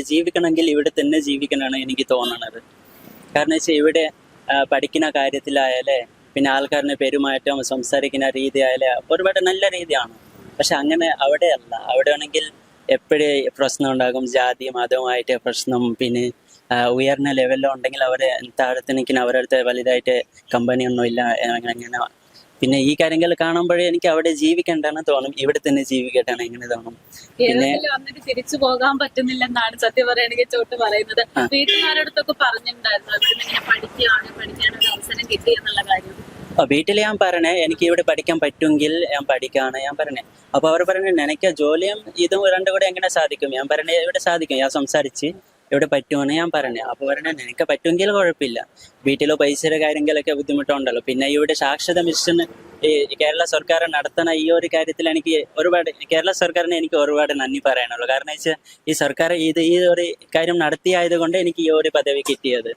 ഇവിടെ ജീവിക്കണമെങ്കിൽ ഇവിടെ തന്നെ ജീവിക്കണമെന്നാണ് എനിക്ക് തോന്നുന്നത്. കാരണം വെച്ചാൽ ഇവിടെ പഠിക്കുന്ന കാര്യത്തിലായാലേ പിന്നെ ആൾക്കാരുടെ പെരുമാറ്റം സംസാരിക്കുന്ന രീതി ആയാലേ ഒരുപാട് നല്ല രീതിയാണ്. പക്ഷെ അങ്ങനെ അവിടെയല്ല. അവിടെ ആണെങ്കിൽ എപ്പോഴും പ്രശ്നം ഉണ്ടാകും, ജാതി മതവുമായിട്ട് പ്രശ്നം. പിന്നെ ഉയർന്ന ലെവലിലുണ്ടെങ്കിൽ അവരെ താഴത്ത് നിൽക്കുന്ന അവരടുത്ത് വലുതായിട്ട് കമ്പനിയൊന്നും ഇല്ല അങ്ങനെ. പിന്നെ ഈ കാര്യങ്ങൾ കാണുമ്പോഴേ എനിക്ക് അവിടെ ജീവിക്കേണ്ടെന്ന് തോന്നും, ഇവിടെ തന്നെ ജീവിക്കട്ടെന്ന് എങ്ങനെ തോന്നും. പിന്നെ വന്നിട്ട് തിരിച്ചു പോകാൻ പറ്റുന്നില്ലെന്നാണ് സത്യം പറയുകയാണെങ്കിൽ ചോട്ട് പറയുന്നത്. വീട്ടുകാരടുത്തൊക്കെ പറഞ്ഞിട്ടുണ്ടായിരുന്നു ഇവിടുന്ന് ഇങ്ങനെ പഠിക്കാനൊരു അവസരം കിട്ടി എന്നുള്ള കാര്യം. വീട്ടിൽ ഞാൻ പറഞ്ഞേ എനിക്ക് ഇവിടെ പഠിക്കാൻ പറ്റുമെങ്കിൽ ഞാൻ പഠിക്കാണ് ഞാൻ പറഞ്ഞേ. അപ്പൊ അവർ പറഞ്ഞേ നിനക്ക് ജോലിയും ഇതും രണ്ടും കൂടെ എങ്ങനെ സാധിക്കും? ഞാൻ പറഞ്ഞേ ഇവിടെ സാധിക്കും, ഞാൻ സംസാരിച്ച് ഇവിടെ പറ്റുമെന്ന് ഞാൻ പറഞ്ഞേ. അപ്പൊ പറഞ്ഞേ നിനക്ക് പറ്റുമെങ്കിൽ കുഴപ്പമില്ല, വീട്ടിലോ പൈസയുടെ കാര്യങ്ങളൊക്കെ ബുദ്ധിമുട്ടുണ്ടല്ലോ. പിന്നെ ഇവിടെ സാക്ഷരത മിഷൻ ഈ കേരള സർക്കാർ നടത്തുന്ന ഈ ഒരു കാര്യത്തിൽ എനിക്ക് കേരള സർക്കാരിനെ എനിക്ക് ഒരുപാട് നന്ദി പറയാനുള്ളൂ. കാരണം വെച്ചാൽ ഈ സർക്കാർ ഈ ഒരു കാര്യം നടത്തിയായത് കൊണ്ട് എനിക്ക് ഈ ഒരു പദവി കിട്ടിയത്.